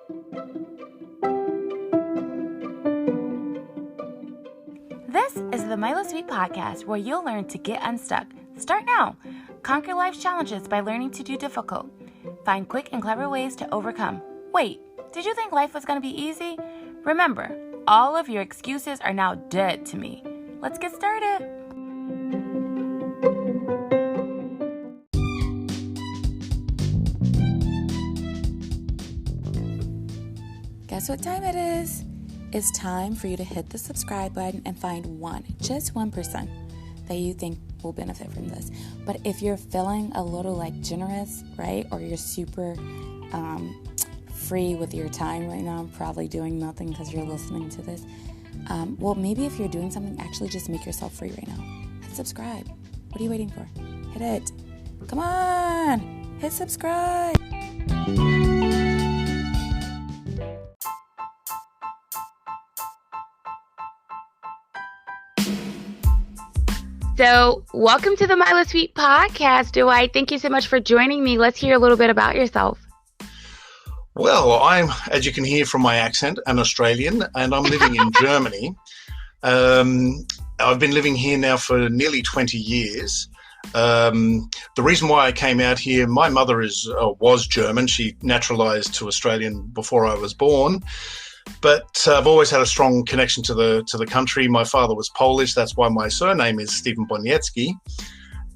This is the Milo Sweet Podcast, where you'll learn to get unstuck. Start now. Conquer life's challenges by learning to do difficult. Find quick and clever ways to overcome. Wait, did you think life was going to be easy? Remember, all of your excuses are now dead to me. Let's get started. Guess what time it is? It's time for you to hit the subscribe button and find just 1% that you think will benefit from this. But if you're feeling a little generous, right? Or you're super free with your time right now, probably doing nothing because you're listening to this. Well, maybe if you're doing something, actually just make yourself free right now. Hit subscribe. What are you waiting for? Hit it. Come on. Hit subscribe. So, welcome to the Milo Sweet Podcast, Dwight. Thank you so much for joining me. Let's hear a little bit about yourself. Well, I'm, as you can hear from my accent, an Australian, and I'm living in Germany. I've been living here now for nearly 20 years. The reason why I came out here, my mother was German. She naturalized to Australian before I was born. But I've always had a strong connection to the country. My father was Polish. That's why my surname is Stephen Boniecki.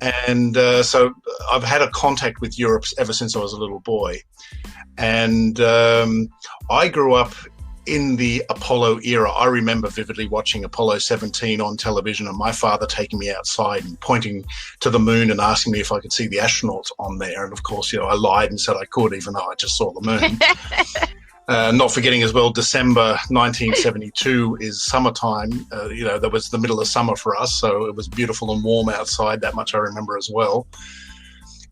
And so I've had a contact with Europe ever since I was a little boy. And I grew up in the Apollo era. I remember vividly watching Apollo 17 on television and my father taking me outside and pointing to the moon and asking me if I could see the astronauts on there. And of course, I lied and said I could, even though I just saw the moon. Not forgetting as well, December 1972 is summertime. That was the middle of summer for us, so it was beautiful and warm outside. That much I remember as well.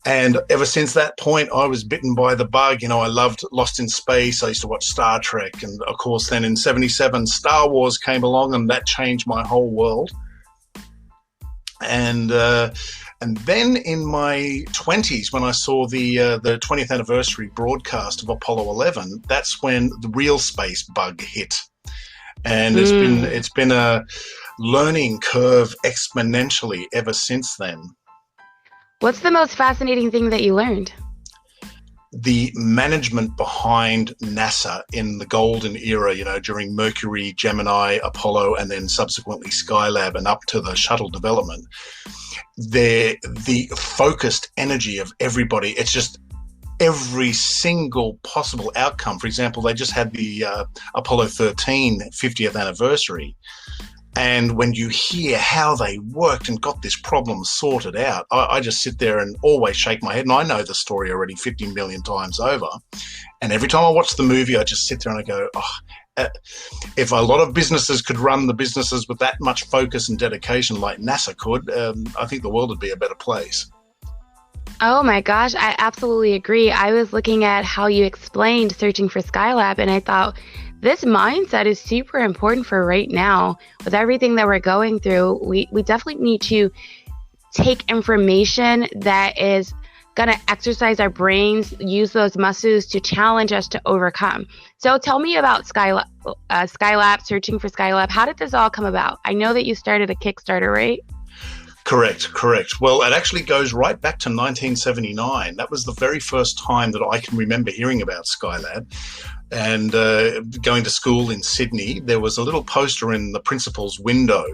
And ever since that point, I was bitten by the bug. I loved Lost in Space. I used to watch Star Trek. And, of course, then in 77, Star Wars came along, and that changed my whole world. And then in my 20s, when I saw the 20th anniversary broadcast of Apollo 11, that's when the real space bug hit. And it's been a learning curve exponentially ever since then. What's the most fascinating thing that you learned? The management behind NASA in the golden era, during Mercury, Gemini, Apollo, and then subsequently Skylab and up to the shuttle development. The focused energy of everybody, it's just every single possible outcome. For example, they just had the Apollo 13 50th anniversary. And when you hear how they worked and got this problem sorted out, I just sit there and always shake my head. And I know the story already 50 million times over. And every time I watch the movie, I just sit there and I go, if a lot of businesses could run the businesses with that much focus and dedication like NASA could, I think the world would be a better place. Oh my gosh, I absolutely agree. I was looking at how you explained searching for Skylab, and I thought, this mindset is super important for right now. With everything that we're going through, we definitely need to take information that is going to exercise our brains, use those muscles to challenge us to overcome. So tell me about Skylab, searching for Skylab. How did this all come about? I know that you started a Kickstarter, right? Correct. Well, it actually goes right back to 1979. That was the very first time that I can remember hearing about Skylab. And going to school in Sydney, there was a little poster in the principal's window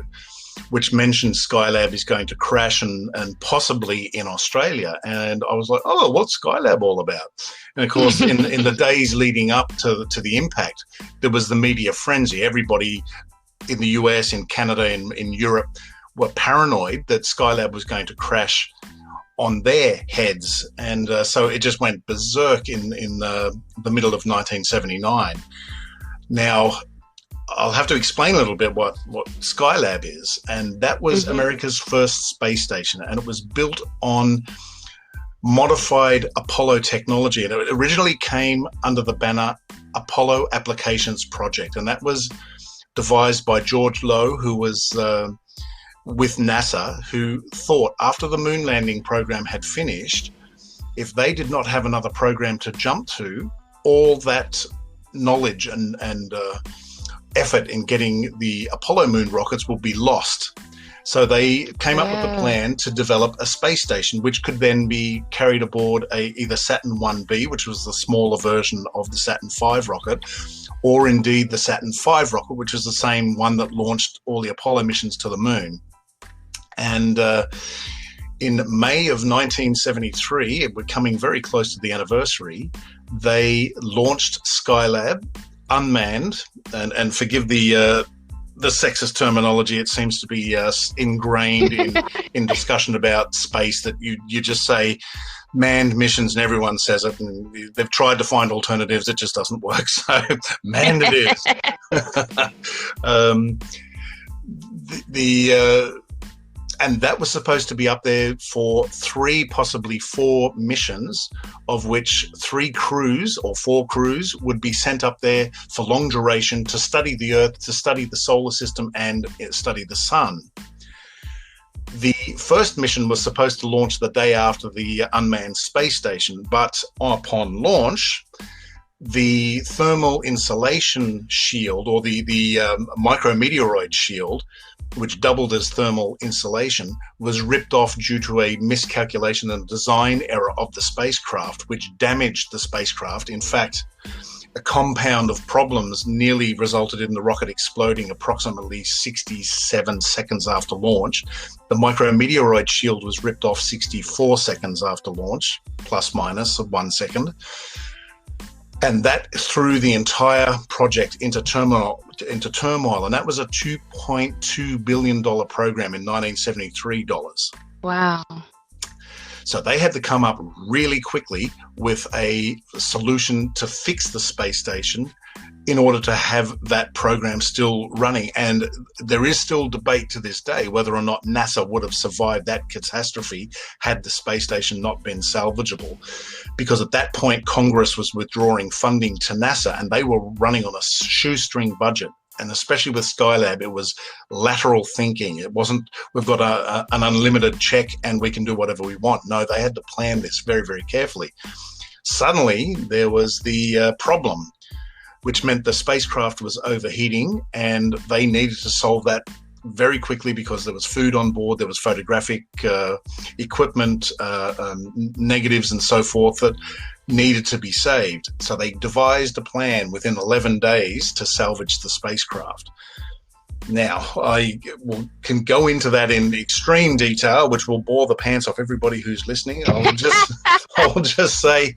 which mentioned Skylab is going to crash and possibly in Australia. And I was like, oh, what's Skylab all about? And of course, in the days leading up to the impact, there was the media frenzy. Everybody in the US, in Canada, in Europe were paranoid that Skylab was going to crash on their heads. And so it just went berserk in the middle of 1979. Now, I'll have to explain a little bit what Skylab is. And that was America's first space station. And it was built on modified Apollo technology. And it originally came under the banner Apollo Applications Project. And that was devised by George Low, who was with NASA, who thought after the moon landing program had finished, if they did not have another program to jump to, all that knowledge and effort in getting the Apollo moon rockets would be lost. So they came up with a plan to develop a space station, which could then be carried aboard either Saturn 1B, which was the smaller version of the Saturn V rocket, or indeed the Saturn V rocket, which was the same one that launched all the Apollo missions to the moon. And in May of 1973, we're coming very close to the anniversary, they launched Skylab unmanned, and forgive the sexist terminology. It seems to be ingrained in discussion about space that you just say manned missions and everyone says it, and they've tried to find alternatives. It just doesn't work. So manned it is. And that was supposed to be up there for 3, possibly 4 missions, of which 3 crews or 4 crews would be sent up there for long duration to study the Earth, to study the solar system, and study the sun. The first mission was supposed to launch the day after the unmanned space station, but upon launch, the thermal insulation shield, or the micrometeoroid shield, which doubled as thermal insulation, was ripped off due to a miscalculation and design error of the spacecraft, which damaged the spacecraft. In fact, a compound of problems nearly resulted in the rocket exploding approximately 67 seconds after launch. The micrometeoroid shield was ripped off 64 seconds after launch, plus minus of 1 second. And that threw the entire project into turmoil. And that was a $2.2 billion program in 1973 dollars. Wow. So they had to come up really quickly with a solution to fix the space station in order to have that program still running. And there is still debate to this day whether or not NASA would have survived that catastrophe had the space station not been salvageable. Because at that point, Congress was withdrawing funding to NASA and they were running on a shoestring budget. And especially with Skylab, it was lateral thinking. It wasn't, we've got an unlimited check and we can do whatever we want. No, they had to plan this very, very carefully. Suddenly, there was the problem, which meant the spacecraft was overheating and they needed to solve that very quickly because there was food on board, there was photographic equipment, negatives and so forth that needed to be saved. So they devised a plan within 11 days to salvage the spacecraft. Now, I can go into that in extreme detail, which will bore the pants off everybody who's listening. I'll just say,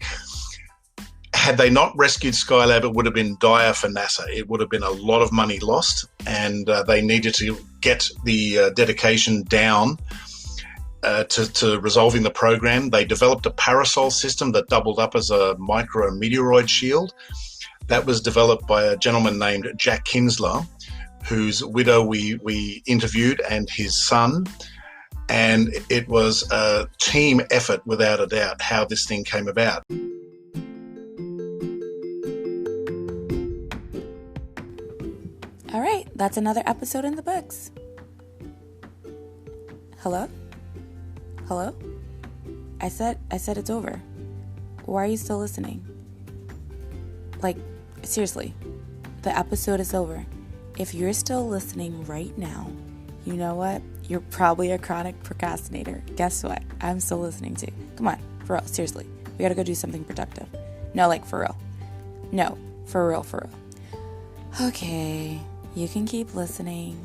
had they not rescued Skylab, it would have been dire for NASA. It would have been a lot of money lost, and they needed to get the dedication down to resolving the program. They developed a parasol system that doubled up as a micrometeoroid shield. That was developed by a gentleman named Jack Kinsler, whose widow we interviewed, and his son. And it was a team effort, without a doubt, how this thing came about. All right, that's another episode in the books. Hello? Hello? I said it's over. Why are you still listening? Like, seriously, the episode is over. If you're still listening right now, you know what? You're probably a chronic procrastinator. Guess what? I'm still listening to you. Come on, for real, seriously. We gotta go do something productive. No, like, for real. No, for real, for real. Okay, you can keep listening.